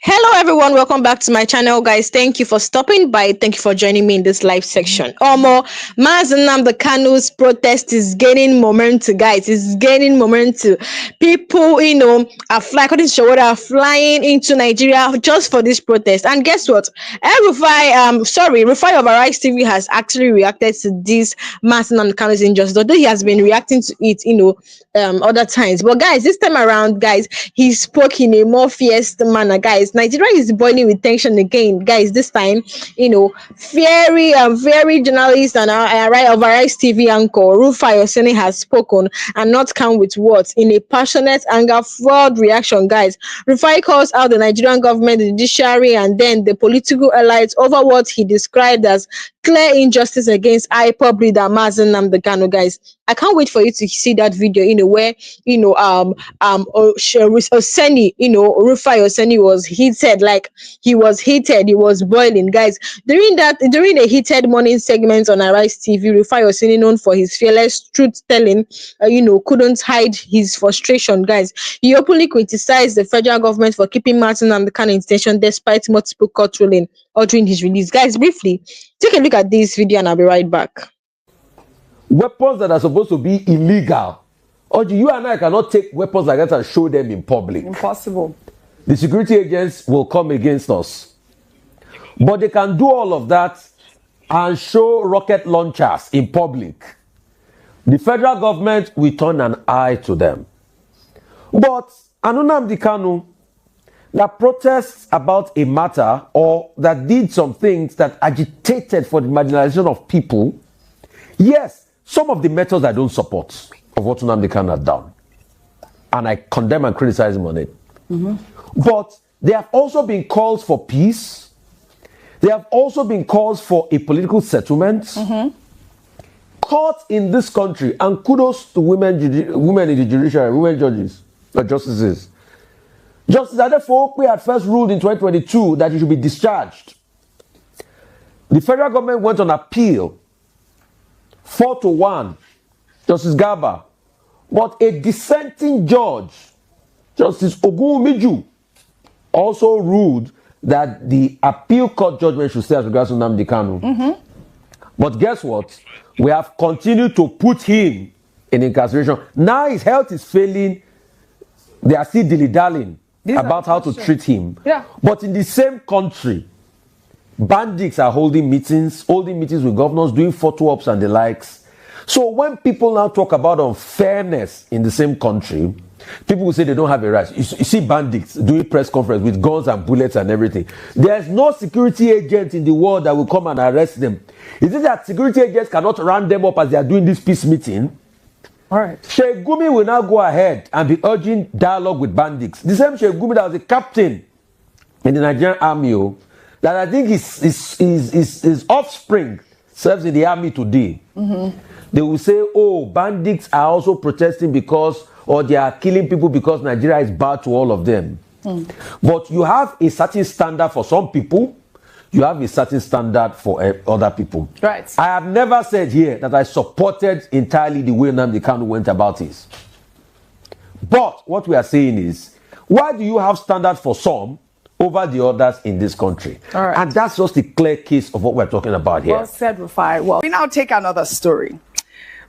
Hello everyone, welcome back to my channel guys. Thank you for stopping by. Thank you for joining me in this live section. Nnamdi Kanu's protest is gaining momentum guys. It's gaining momentum. People, are flying, according to Shawara, are flying into Nigeria just for this protest. And guess what? Rufai of Arise TV has actually reacted to this Nnamdi Kanu's injustice, although he has been reacting to it, other times. But guys, this time around, guys, he spoke in a more fierce manner. Guys, Nigeria is boiling with tension again. Guys, this time, very journalist and of Arise TV anchor Rufai Oseni has spoken and not come with words in a passionate anger fraud reaction. Guys, Rufai calls out the Nigerian government, the judiciary, and then the political elites over what he described as clear injustice against IPOB leader Nnamdi Kanu. Guys, I can't wait for you to see that video, where Oseni, Rufai Oseni was heated, like he was heated, he was boiling. Guys, during a heated morning segment on Arise TV, Rufai Oseni, known for his fearless truth telling, couldn't hide his frustration. Guys, he openly criticized the federal government for keeping Nnamdi Kanu in detention despite multiple court rulings ordering his release. Guys, briefly, take a look at this video and I'll be right back. Weapons that are supposed to be illegal. Oji, you and I cannot take weapons like that and show them in public. Impossible. The security agents will come against us. But they can do all of that and show rocket launchers in public. The federal government will turn an eye to them. But Nnamdi Kanu that protests about a matter or that did some things that agitated for the marginalization of people, yes, some of the methods I don't support of what Nnamdi Kanu has done. And I condemn and criticize him on it. But there have also been calls for peace. There have also been calls for a political settlement. Courts in this country, and kudos to women in the judiciary, women judges, justices. Justice Adefokwe had first ruled in 2022 that he should be discharged. The federal government went on appeal, 4-1, Justice Garba. But a dissenting judge, Justice Ogunmiju, also ruled that the appeal court judgment should stay as regards to Nnamdi Kanu. But guess what? We have continued to put him in incarceration. Now his health is failing. They are still dilly-dallying about how to treat him. Yeah. But in the same country, bandits are holding meetings with governors, doing photo ops and the likes. So when people now talk about unfairness in the same country, people will say they don't have a right. You see bandits doing press conference with guns and bullets and everything. There's no security agent in the world that will come and arrest them. Is it that security agents cannot round them up as they are doing this peace meeting? All right. Sheikh Gumi will now go ahead and be urging dialogue with bandits. The same Sheikh Gumi that was a captain in the Nigerian army, that I think his offspring serves in the army today. They will say, oh, bandits are also protesting or they are killing people because Nigeria is bad to all of them. But you have a certain standard for some people. You have a certain standard for other people. Right. I have never said here that I supported entirely the way Nnamdi Kanu went about this. But what we are saying is, why do you have standards for some over the others in this country? All right. And that's just a clear case of what we're talking about here. Well said, Rufai. Well, we now take another story.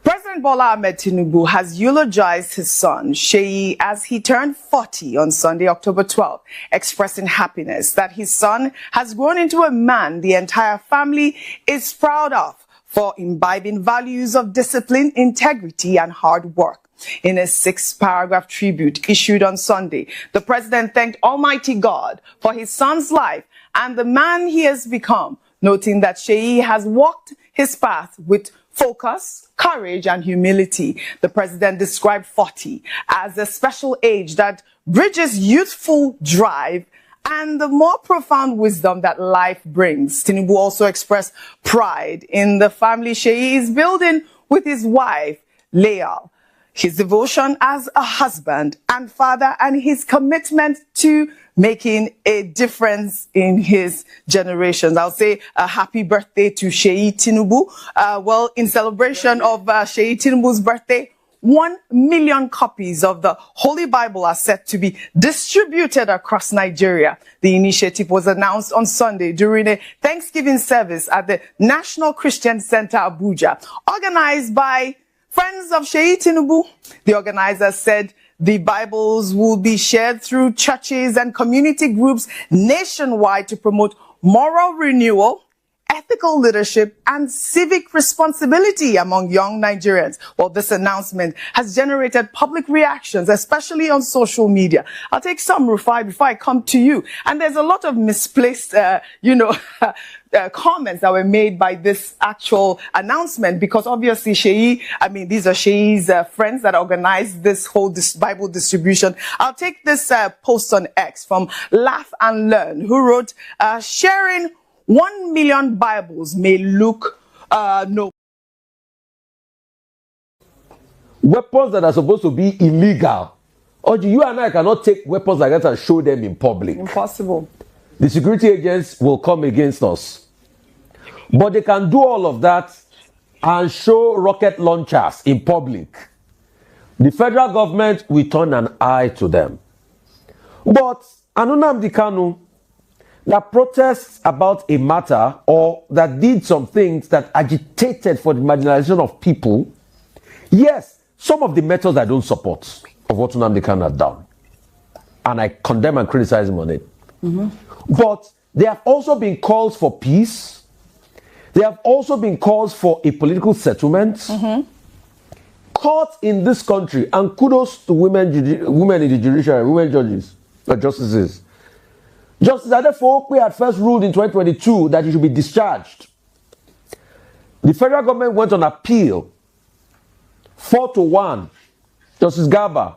President Bola Ahmed Tinubu has eulogized his son, Sheyi, as he turned 40 on Sunday, October 12, expressing happiness that his son has grown into a man the entire family is proud of for imbibing values of discipline, integrity, and hard work. In a 6-paragraph tribute issued on Sunday, the president thanked Almighty God for his son's life and the man he has become, noting that Sheyi has walked his path with focus, courage, and humility. The president described 40 as a special age that bridges youthful drive and the more profound wisdom that life brings. Tinubu also expressed pride in the family Sheyi is building with his wife, Leal, his devotion as a husband and father, and his commitment to making a difference in his generations. I'll say a happy birthday to Sheyi Tinubu. Well, in celebration of Sheyi Tinubu's birthday, 1 million copies of the Holy Bible are set to be distributed across Nigeria. The initiative was announced on Sunday during a Thanksgiving service at the National Christian Center, Abuja, organized by Friends of Sheyi Tinubu. The organizers said the Bibles will be shared through churches and community groups nationwide to promote moral renewal, ethical leadership, and civic responsibility among young Nigerians. Well, this announcement has generated public reactions, especially on social media. I'll take some, Rufai, before I come to you. And there's a lot of misplaced, comments that were made by this actual announcement, because obviously these are Sheyi's friends that organized this whole Bible distribution. I'll take this post on X from Laugh and Learn, who wrote, sharing 1 million Bibles may look no. Weapons that are supposed to be illegal. Oji, you and I cannot take weapons like that and show them in public. Impossible. The security agents will come against us. But they can do all of that and show rocket launchers in public. The federal government will turn an eye to them. But Nnamdi Kanu, that protests about a matter or that did some things that agitated for the marginalization of people, yes, some of the methods I don't support of what Nnamdi Kanu has done. And I condemn and criticize him on it. But there have also been calls for peace. There have also been calls for a political settlement. Courts in this country, and kudos to women in the judiciary, women judges, justices. Justice Adefokwe had first ruled in 2022 that he should be discharged. The federal government went on appeal, 4-1, Justice Garba.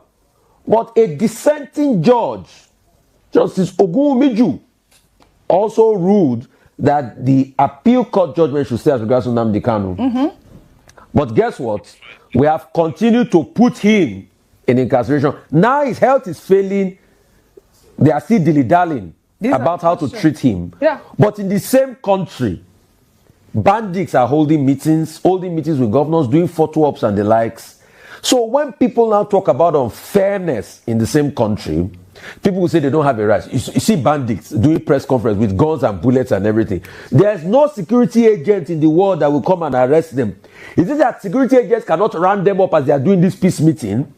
But a dissenting judge, Justice Ogunmiju, also ruled that the appeal court judgment should stay as regards to Nnamdi Kanu. But guess what? We have continued to put him in incarceration. Now his health is failing. They are still dilly-dallying about how to treat him. Yeah. But in the same country, bandits are holding meetings with governors, doing photo ops and the likes. So when people now talk about unfairness in the same country, people will say they don't have a right. You see bandits doing press conference with guns and bullets and everything. There's no security agent in the world that will come and arrest them. Is it that security agents cannot round them up as they are doing this peace meeting?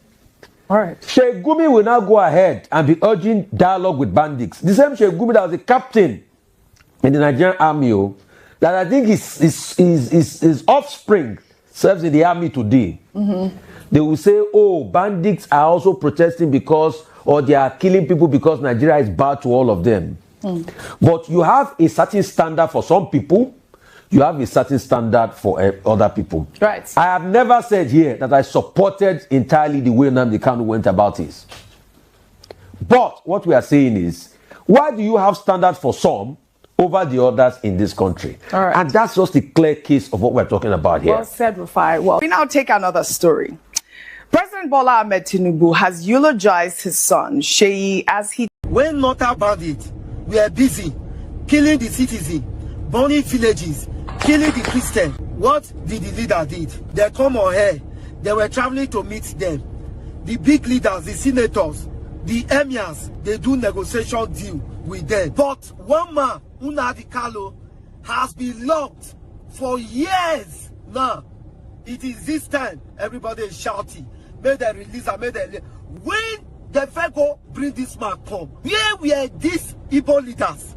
All right. Sheikh Gumi will now go ahead and be urging dialogue with bandits. The same Sheikh Gumi that was a captain in the Nigerian army, that I think his offspring serves in the army today. They will say, oh, bandits are also protesting because, or they are killing people because Nigeria is bad to all of them. But you have a certain standard for some people, you have a certain standard for other people. Right. I have never said here that I supported entirely the way Nnamdi Kanu went about it. But what we are saying is, why do you have standards for some over the others in this country? All right. And that's just a clear case of what we're talking about here. Well said, Rufai. Well, we now take another story. President Bola Ahmed Tinubu has eulogized his son, Sheyi, as he... When Northern bandits were busy killing the citizens, burning villages, killing the Christians, what did the leader did? They come on here. They were traveling to meet them. The big leaders, the senators, the emirs, they do negotiation deal with them. But one man, Nnamdi Kanu, has been locked for years now. It is this time everybody is shouting. May they release her, may they... When the Fego bring this man come, where were these Igbo leaders?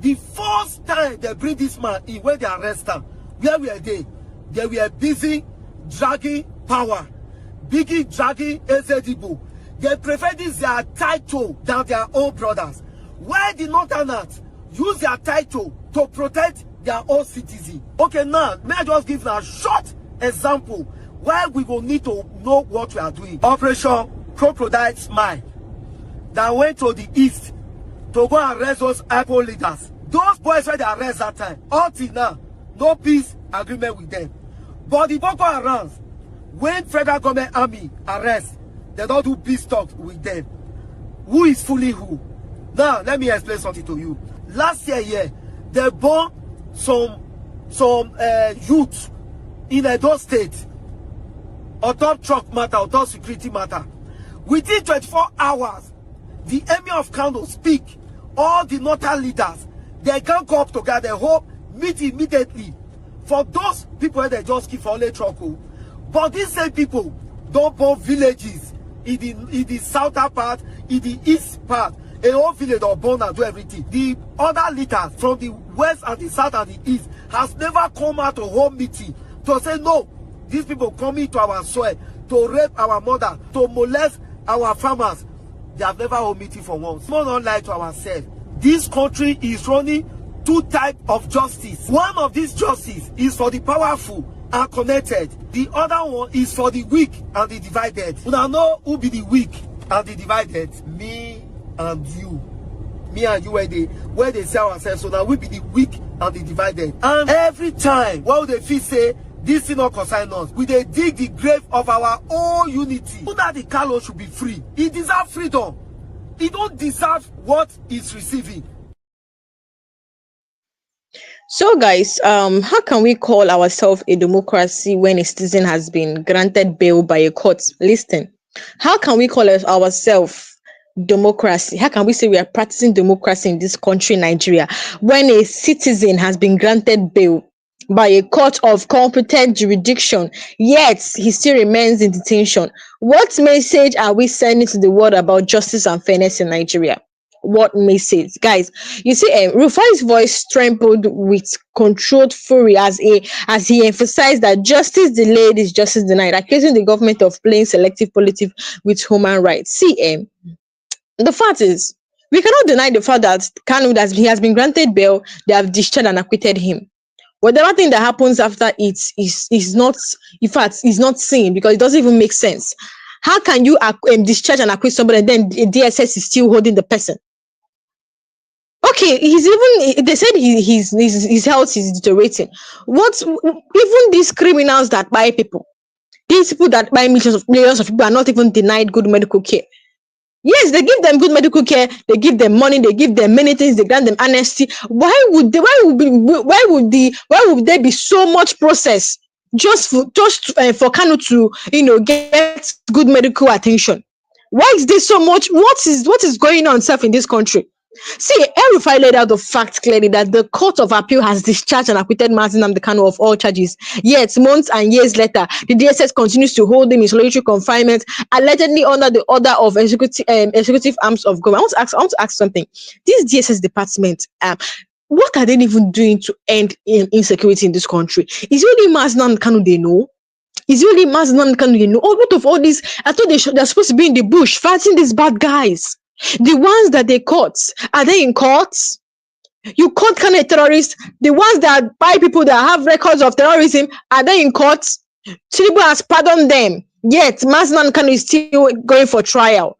The first time they bring this man in, when they arrest him, where were they? They were busy dragging power, busy dragging Ezedibu. They prefer this their title than their own brothers. Why did Northerners use their title to protect their own citizens? Okay, now, may I just give a short example why we will need to know what we are doing. Operation Crocodile Smile that went to the east to go and arrest those IPO leaders. Those boys where they arrest that time, until now, no peace agreement with them. But the Boko Haram, when federal government army arrest, they don't do peace talks with them. Who is fooling who? Now, let me explain something to you. Last year, they burned some youth in Edo State. or top truck matter, or top security matter. Within 24 hours, the Emir of Kano speak. All the northern leaders, they can go up together, hope, meet immediately. For those people they just keep for only trouble. But these same people don't burn villages in the southern part, in the east part. A whole village or burn and do everything. The other leaders from the west and the south and the east has never come out to home meeting to say no. These people coming to our soil to rape our mother, to molest our farmers. They have never home meeting for once. More not lie to ourselves. This country is running two types of justice. One of these justice is for the powerful and connected. The other one is for the weak and the divided. We now know who be the weak and the divided. Me and you. Me and you where they say ourselves. So now we be the weak and the divided. And every time what they feel say this thing not concern us, we they dig the grave of our own unity. Nnamdi Kanu should be free. He deserves freedom. He don't deserve what he's receiving. So, guys, how can we call ourselves a democracy when a citizen has been granted bail by a court? Listen, how can we call ourselves democracy? How can we say we are practicing democracy in this country, Nigeria, when a citizen has been granted bail by a court of competent jurisdiction, yet he still remains in detention? What message are we sending to the world about justice and fairness in Nigeria? What message, guys? You see, Rufai's voice trembled with controlled fury as he emphasized that justice delayed is justice denied, accusing the government of playing selective politics with human rights. See, the fact is, we cannot deny the fact that Kanu, that he has been granted bail, they have discharged and acquitted him. Whatever thing that happens after it is not, in fact, is not seen, because it doesn't even make sense. How can you discharge and acquit somebody and then DSS is still holding the person? Okay, they said his health is deteriorating. Even these criminals that buy people, these people that buy millions of people are not even denied good medical care. Yes, they give them good medical care, they give them money, they give them many things, they grant them amnesty. Why would there be so much process just for Kanu to get good medical attention? Why is there so much? What is going on in this country? See, Rufai laid out the fact clearly that the Court of Appeal has discharged and acquitted Nnamdi Kanu of all charges. Yet, months and years later, the DSS continues to hold him in solitary confinement, allegedly under the order of executive arms of government. I want to ask something. This DSS department, what are they even doing to end insecurity in this country? Is it only Nnamdi Kanu they know? Is it really Nnamdi Kanu they know? What of all this? I thought they're supposed to be in the bush fighting these bad guys. The ones that they caught, are they in courts? You caught kind of terrorists. The ones that buy people that have records of terrorism, are they in courts? Tinubu has pardoned them, yet Nnamdi Kanu is still going for trial.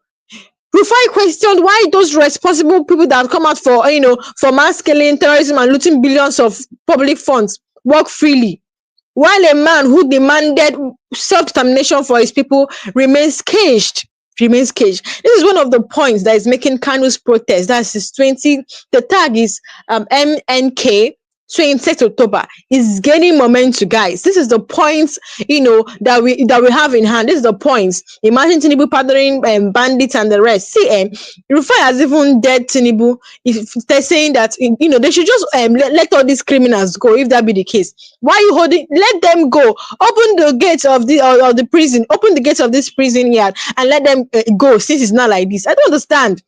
Rufai questioned why those responsible people that come out for mass killing, terrorism, and looting billions of public funds work freely, while a man who demanded self-determination for his people remains caged. This is one of the points that is making Kanu's protest. That's his 20. The tag is MNK 26th October is gaining momentum, guys. This is the points that we have in hand. This is the points. Imagine Tinubu pardoning bandits and the rest. See, Rufai has even dead Tinubu. If they're saying that they should just let all these criminals go. If that be the case, why are you holding? Let them go. Open the gates of the prison. Open the gates of this prison yard and let them go. Since it's not like this, I don't understand.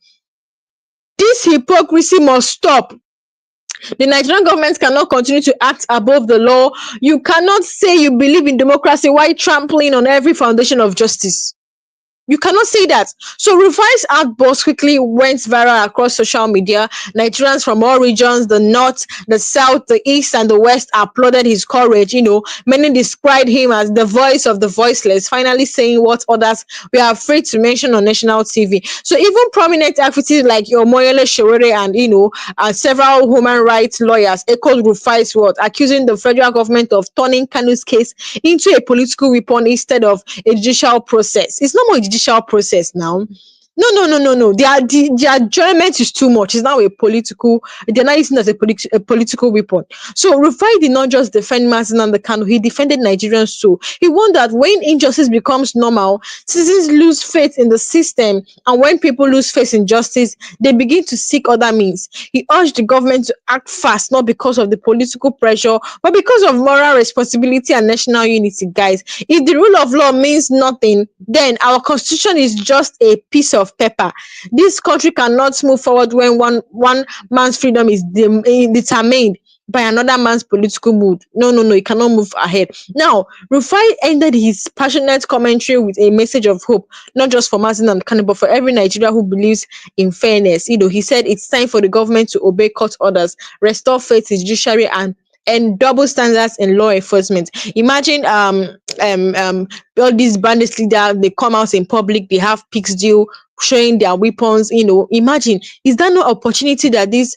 This hypocrisy must stop. The Nigerian government cannot continue to act above the law. You cannot say you believe in democracy while trampling on every foundation of justice. You cannot say that. So Rufai's outburst quickly went viral across social media. Nigerians from all regions, the north, the south, the east, and the west applauded his courage. Many described him as the voice of the voiceless, finally saying what others were afraid to mention on national TV. So even prominent activists like Omoyele Sowore and several human rights lawyers echoed Rufai's word, accusing the federal government of turning Kanu's case into a political weapon instead of a judicial process. It's no more a judicial process now. No. Their enjoyment is too much. It's now a political. They're not using it as a political weapon. So Rufai did not just defend Nnamdi Kanu. He defended Nigerians too. He warned that when injustice becomes normal, citizens lose faith in the system, and when people lose faith in justice, they begin to seek other means. He urged the government to act fast, not because of the political pressure, but because of moral responsibility and national unity. Guys, if the rule of law means nothing, then our constitution is just a piece of paper. This country cannot move forward when one man's freedom is determined by another man's political mood. No, it cannot move ahead. Now, Rufai ended his passionate commentary with a message of hope, not just for Nnamdi Kanu, but for every Nigerian who believes in fairness. He said it's time for the government to obey court orders, restore faith in judiciary, and double standards in law enforcement. Imagine all these bandits leaders, they come out in public, they have pics deal showing their weapons. Imagine, is there no opportunity that these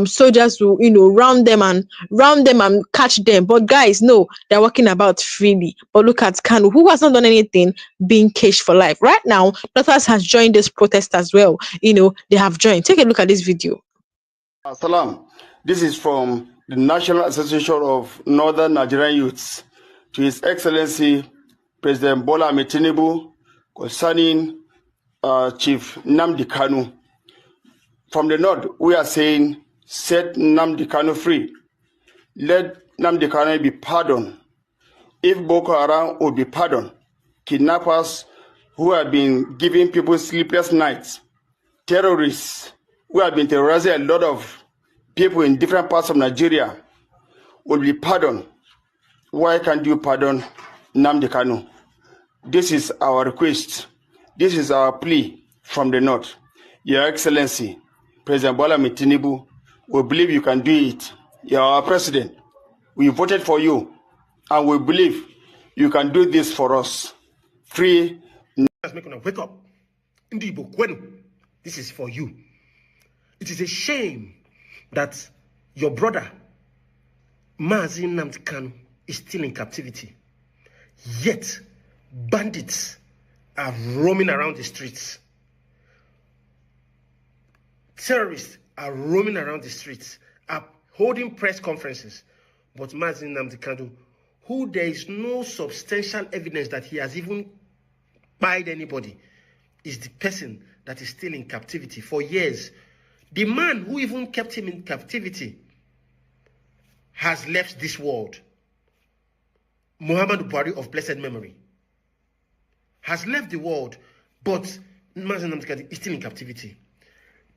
soldiers will round them and catch them? But guys, no, they're walking about freely. But look at Kanu, who has not done anything, being caged for life. Right now, Daughters has joined this protest as well. They have joined. Take a look at this video. Salam. This is from the National Association of Northern Nigerian Youths to His Excellency President Bola Ahmed Tinubu concerning Chief Nnamdi Kanu. From the north, we are saying, set Nnamdi Kanu free. Let Nnamdi Kanu be pardoned. If Boko Haram would be pardoned, kidnappers who have been giving people sleepless nights, terrorists who have been terrorizing a lot of people in different parts of Nigeria will be pardoned. Why can't you pardon Nnamdi Kanu? This is our request. This is our plea from the north. Your Excellency, President Bola Ahmed Tinubu, we believe you can do it. You are our president. We voted for you, and we believe you can do this for us. Free. Wake up. This is for you. It is a shame that your brother, Nnamdi Kanu, is still in captivity. Yet, bandits are roaming around the streets. Terrorists are roaming around the streets, are holding press conferences. But Nnamdi Kanu, who there is no substantial evidence that he has even spied anybody, is the person that is still in captivity for years. The man who even kept him in captivity has left this world. Muhammadu Buhari of blessed memory has left the world, but Nnamdi Kanu is still in captivity.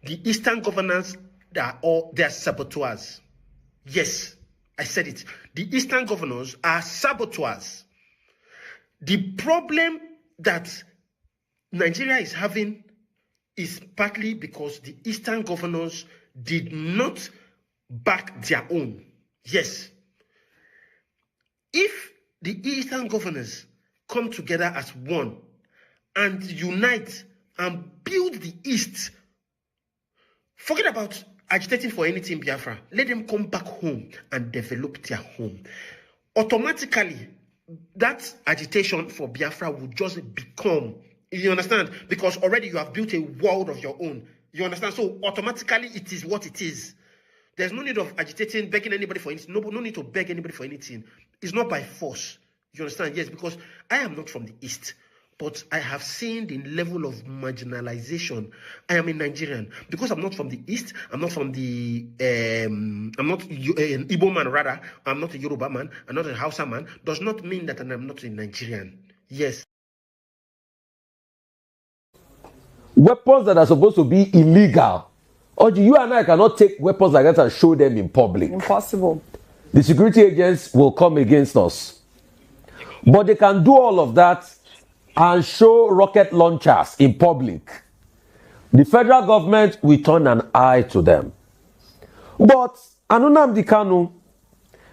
The Eastern governors, they are saboteurs. Yes, I said it. The Eastern governors are saboteurs. The problem that Nigeria is having is partly because the Eastern governors did not back their own. Yes. If the Eastern governors come together as one and unite and build the East, forget about agitating for anything in Biafra. Let them come back home and develop their home. Automatically, that agitation for Biafra will just become, you understand? Because already you have built a world of your own. You understand? So automatically it is what it is. There's no need of agitating, begging anybody for anything. No need to beg anybody for anything. It's not by force. You understand? Yes, because I am not from the East, but I have seen the level of marginalization. I am a Nigerian. Because I'm not from the East, I'm not from the, I'm not an Igbo man, rather. I'm not a Yoruba man, I'm not a Hausa man. Does not mean that I'm not a Nigerian. Yes. Weapons that are supposed to be illegal. Or you and I cannot take weapons like that and show them in public. Impossible. The security agents will come against us. But they can do all of that and show rocket launchers in public. The federal government will turn an eye to them. But Nnamdi Kanu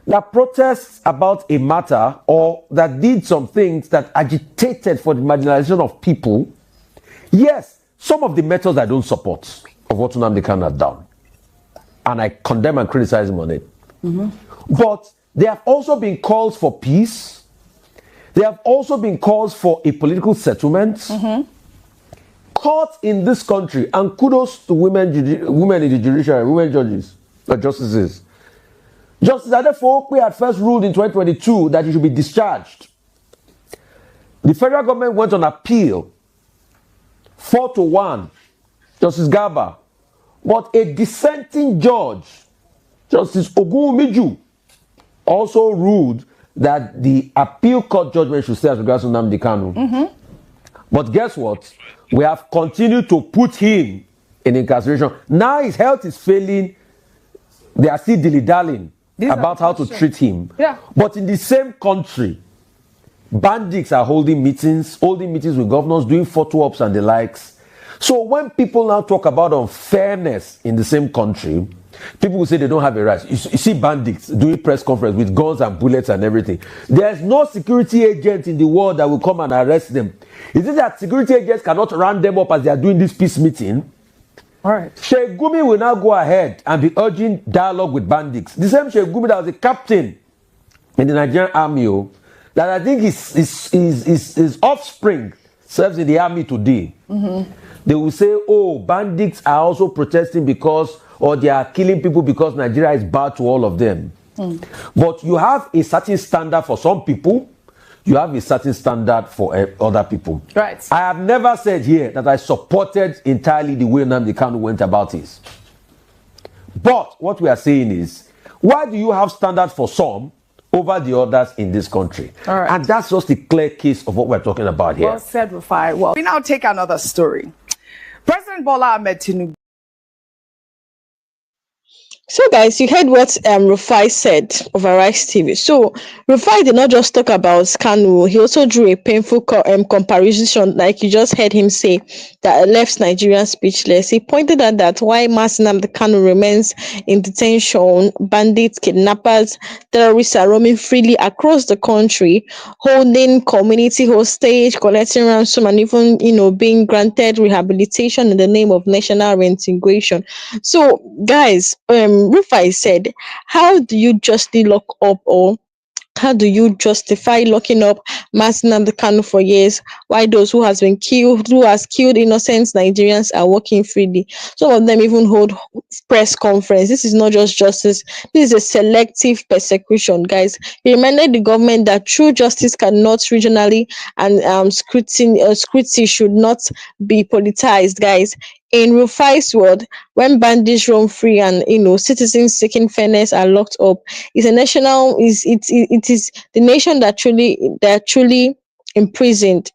that protests about a matter or that did some things that agitated for the marginalization of people, yes, some of the methods I don't support of what Nnamdi Kanu has done. And I condemn and criticize him on it. But there have also been calls for peace. There have also been calls for a political settlement. court in this country, and kudos to women in the judiciary, women judges, justices. Justice Adefokwe had first ruled in 2022 that he should be discharged. The federal government went on appeal, 4-1, Justice Garba. But a dissenting judge, Justice Ogunwumiju, also ruled that the appeal court judgment should stay as regards to Nnamdi Kanu. But guess what? We have continued to put him in incarceration. Now his health is failing. They are still dilly-dallying about how to treat him. Yeah. But in the same country, bandits are holding meetings with governors, doing photo ops and the likes. So when people now talk about unfairness in the same country, people will say they don't have a right. You see bandits doing press conference with guns and bullets and everything. There's no security agent in the world that will come and arrest them. Is it that security agents cannot round them up as they are doing this peace meeting? All right. Sheikh Gumi will now go ahead and be urging dialogue with bandits. The same Sheikh Gumi that was a captain in the Nigerian army, that I think his offspring serves in the army today. They will say, oh, bandits are also protesting because, or they are killing people because Nigeria is bad to all of them. But you have a certain standard for some people, you have a certain standard for other people. Right. I have never said here that I supported entirely the way Nnamdi Kanu went about this. But what we are saying is, why do you have standards for some over the others in this country? All right. And that's just the clear case of what we're talking about here. Well said, Rufai. Well, we now take another story. President Bola Ahmed Tinubu. So, guys, you heard what Rufai said over Rice TV. So, Rufai did not just talk about Kanu, he also drew a painful comparison, like you just heard him say, that left Nigerians speechless. He pointed out that why Nnamdi Kanu remains in detention, bandits, kidnappers, terrorists are roaming freely across the country, holding community hostage, collecting ransom, and even, being granted rehabilitation in the name of national reintegration. So, guys, Rufai said, how do you justly lock up, or how do you justify locking up Nnamdi Kanu for years, while those who has killed innocent Nigerians are walking freely? Some of them even hold press conference. This is not just justice, this is a selective persecution, guys. He reminded the government that true justice cannot regionally, and scrutiny should not be politicized, guys. In Rufai's word, when bandits roam free and citizens seeking fairness are locked up, it's a national it is the nation that truly imprisoned.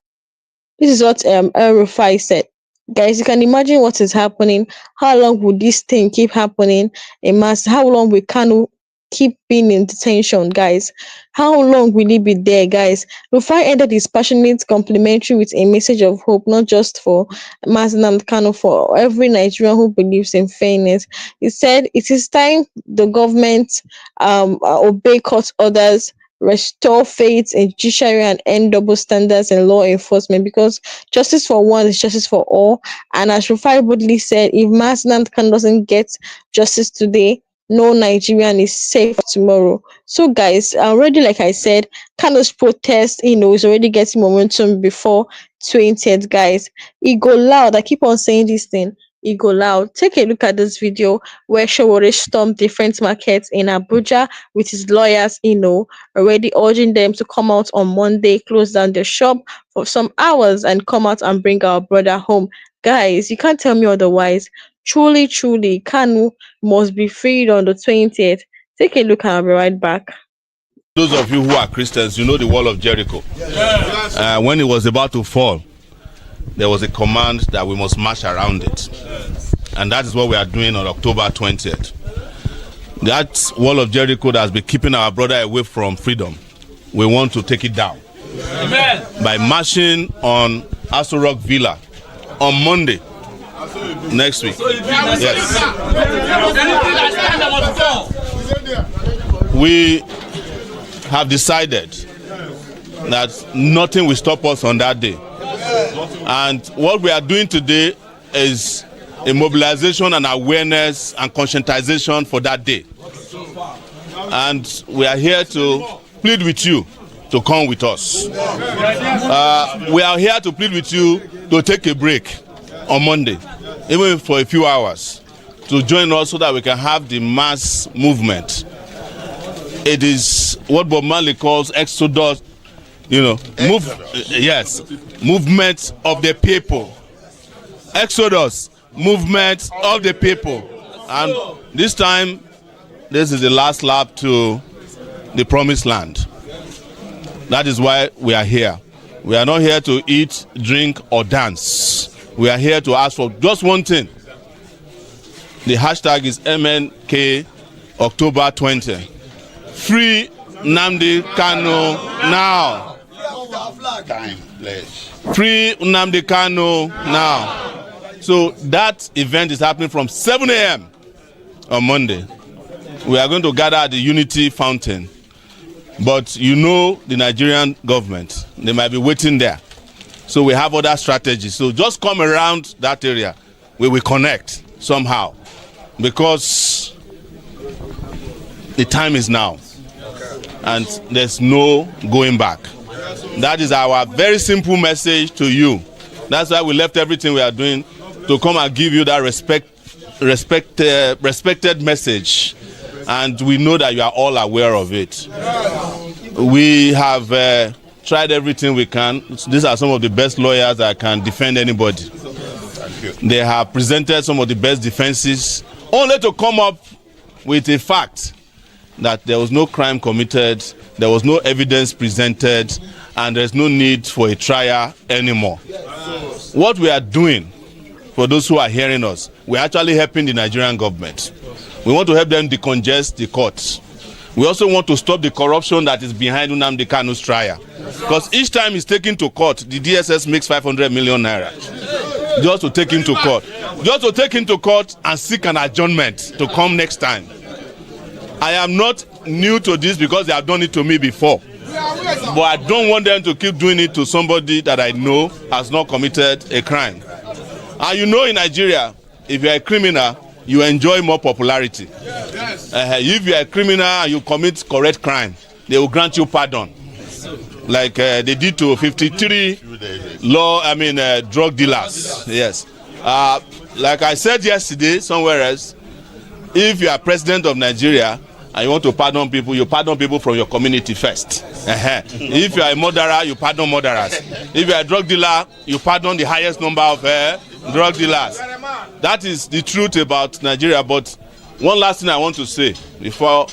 This is what Rufai said. Guys, you can imagine what is happening. How long will this thing keep happening in mass? How long will Kanu keep being in detention, guys? How long will he be there, guys? Rufai ended his passionate complimentary with a message of hope, not just for Nnamdi Kanu, for every Nigerian who believes in fairness. He said it is time the government obey court orders, restore faith in judiciary, and end double standards in law enforcement, because justice for one is justice for all. And as Rufai boldly said, if Nnamdi Kanu doesn't get justice today, no Nigerian is safe tomorrow. So, guys, already, like I said, Kanu's protest, is already getting momentum before 20th, guys. He go loud. I keep on saying this thing. He go loud. Take a look at this video where Showore stormed different markets in Abuja with his lawyers, already urging them to come out on Monday, close down the shop for some hours, and come out and bring our brother home. Guys, you can't tell me otherwise. Truly, Kanu must be freed on the 20th. Take a look and I'll be right back. Those of you who are Christians, you know the wall of Jericho. When it was about to fall, there was a command that we must march around it. And that is what we are doing on October 20th. That wall of Jericho that has been keeping our brother away from freedom, we want to take it down. Amen. By marching on Aso Rock Villa on Monday. Next week. Yes. We have decided that nothing will stop us on that day. And what we are doing today is a mobilization and awareness and conscientization for that day. And we are here to plead with you to come with us. We are here to plead with you to take a break. on Monday, even for a few hours, to join us so that we can have the mass movement. It is what Bob Marley calls exodus, movement of the people. Exodus, movement of the people. And this time, this is the last lap to the promised land. That is why we are here. We are not here to eat, drink, or dance. We are here to ask for just one thing. The hashtag is MNK October 20. Free Nnamdi Kanu now. Free Nnamdi Kanu now. So that event is happening from 7 a.m. on Monday. We are going to gather at the Unity Fountain. But the Nigerian government, they might be waiting there. So we have other strategies. So just come around that area. We will connect somehow. Because the time is now. And there's no going back. That is our very simple message to you. That's why we left everything we are doing to come and give you that respected message. And we know that you are all aware of it. We have tried everything we can. These are some of the best lawyers that can defend anybody. They have presented some of the best defenses, only to come up with a fact that there was no crime committed, there was no evidence presented, and there's no need for a trial anymore. What we are doing, for those who are hearing us, we're actually helping the Nigerian government. We want to help them decongest the courts. We also want to stop the corruption that is behind Nnamdi Kanu's trial. Because each time he's taken to court, the DSS makes 500 million naira. Just to take him to court. Just to take him to court and seek an adjournment to come next time. I am not new to this because they have done it to me before. But I don't want them to keep doing it to somebody that I know has not committed a crime. And in Nigeria, if you're a criminal, you enjoy more popularity. If you're a criminal and you commit correct crime, they will grant you pardon. Like they did to 53 drug dealers. Yes. Like I said yesterday, somewhere else, if you are president of Nigeria and you want to pardon people, you pardon people from your community first. If you are a murderer, you pardon murderers. If you are a drug dealer, you pardon the highest number of drug dealers. That is the truth about Nigeria. But one last thing I want to say before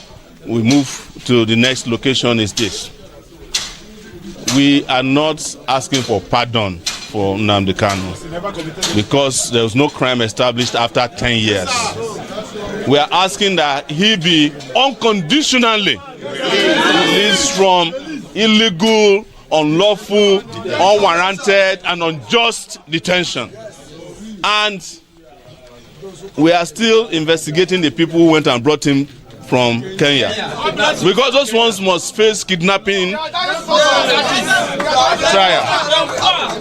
we move to the next location is this. We are not asking for pardon for Nnamdi Kanu because there was no crime established after 10 years. We are asking that he be unconditionally released from illegal, unlawful, unwarranted, and unjust detention. And we are still investigating the people who went and brought him from Kenya. Because those ones must face kidnapping trial.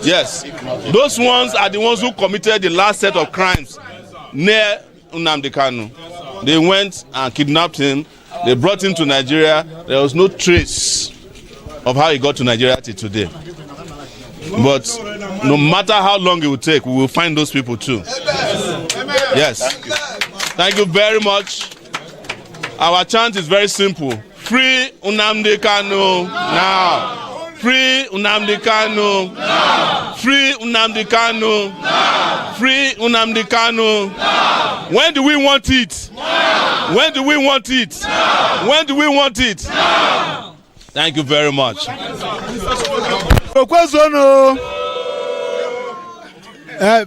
Yes. Those ones are the ones who committed the last set of crimes near Nnamdi Kanu. They went and kidnapped him. They brought him to Nigeria. There was no trace of how he got to Nigeria till today. But no matter how long it will take, we will find those people too. Yes. Thank you very much. Our chant is very simple. Free Nnamdi Kanu now. Free Nnamdi Kanu now. Free Nnamdi Kanu now. Free Nnamdi Kanu now. When do we want it? Now. When do we want it? Now. When do we want it? Now. Thank you very much.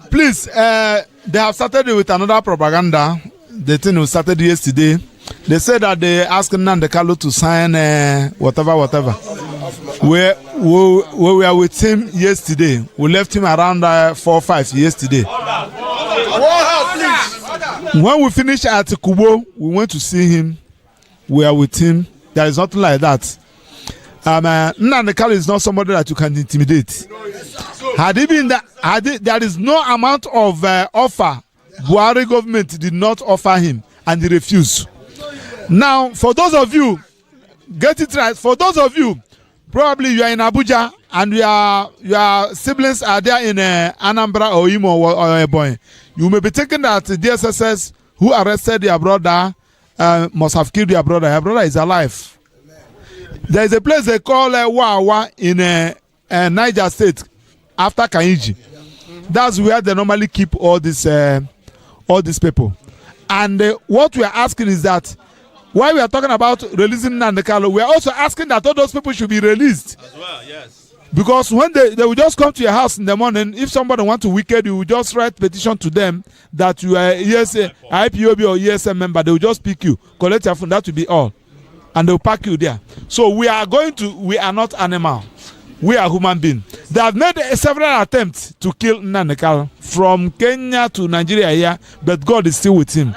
Please, they have started with another propaganda. The thing was started yesterday. They said that they asked Nnamdi Kanu to sign whatever. We were with him yesterday. We left him around 4 or 5 yesterday. When we finished at Kubo, we went to see him. We are with him. There is nothing like that. Nnamdi Kanu is not somebody that you can intimidate. Had he been that, there is no amount of offer Buhari government did not offer him, and he refused. Now, for those of you, get it right. For those of you, probably you are in Abuja and your siblings are there in Anambra or Imo or Ebonyi, you may be thinking that the DSSS who arrested your brother must have killed your brother. Your brother is alive. There is a place they call Wawa in Niger State after Kainji. That's where they normally keep all these people. And what we are asking is that while we are talking about releasing Nnamdi Kanu, we are also asking that all those people should be released. As well, yes. Because when they will just come to your house in the morning, if somebody wants to wicked you, will just write petition to them that you are IPOB or ESM member. They will just pick you, collect your phone. That will be all, and they will pack you there. So we are not animal. We are human beings. They have made several attempts to kill Nnamdi Kanu from Kenya to Nigeria here, but God is still with him.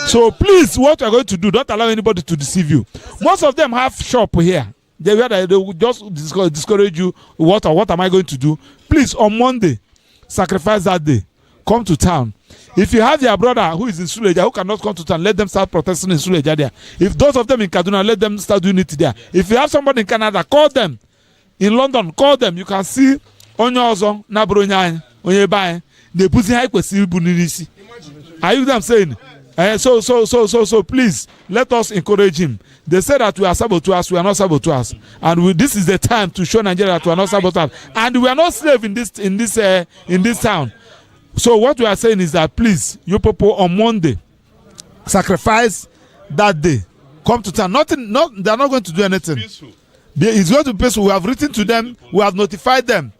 So please, what you are going to do, don't allow anybody to deceive you. Most of them have shop here. They will just discourage you. What am I going to do? Please, on Monday, sacrifice that day. Come to town. If you have your brother who is in Suleja who cannot come to town, let them start protesting in Suleja there. If those of them in Kaduna, let them start doing it there. If you have somebody in Canada, call them. In London, call them. You can see Onyozo, Nabronyan, Onyebai, the Pussy Hypesi Bunisi. Are you them saying? So please let us encourage him. They say that we are saboteurs, we are not saboteurs, and this is the time to show Nigeria that we are not saboteurs, and we are not slaves in this town. So what we are saying is that please, you people on Monday, sacrifice that day. Come to town. They are not going to do anything. Peaceful. It's going to be peaceful. We have written to them. We have notified them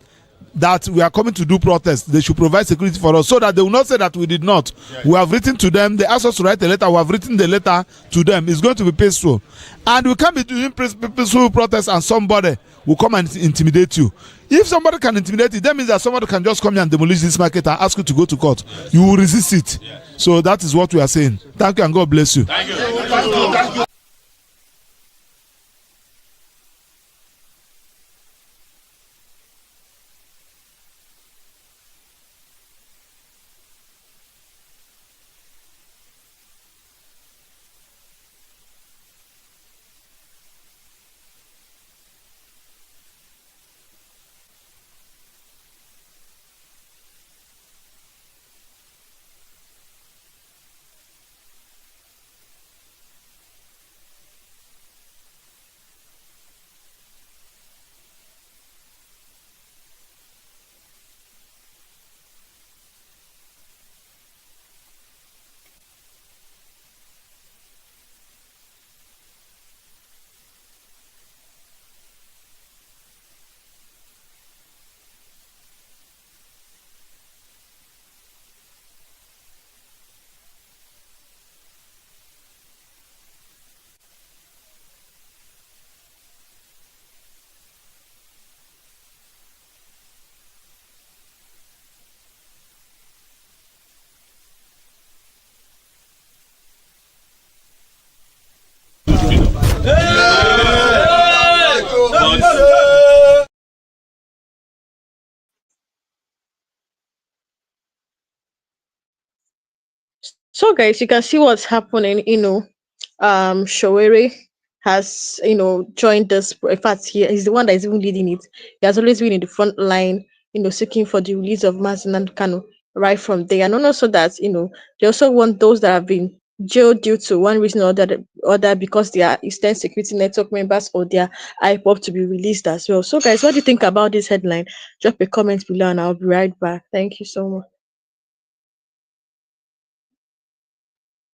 that we are coming to do protests. They should provide security for us so that they will not say that we did not. Yes. We have written to them. They asked us to write a letter. We have written the letter to them. It's going to be peaceful. And we can't be doing peaceful protests and somebody will come and intimidate you. If somebody can intimidate you, that means that somebody can just come here and demolish this market and ask you to go to court. Yes. You will resist it. Yes. So that is what we are saying. Thank you and God bless you. Thank you. Thank you. So guys, you can see what's happening. Showere has joined this. In fact, he's the one that is even leading it. He has always been in the front line, seeking for the release of Nnamdi Kanu right from there. And also that they also want those that have been jailed due to one reason or the other because they are Eastern Security Network members or their IPOP to be released as well. So guys, what do you think about this headline? Drop a comment below and I'll be right back. Thank you so much.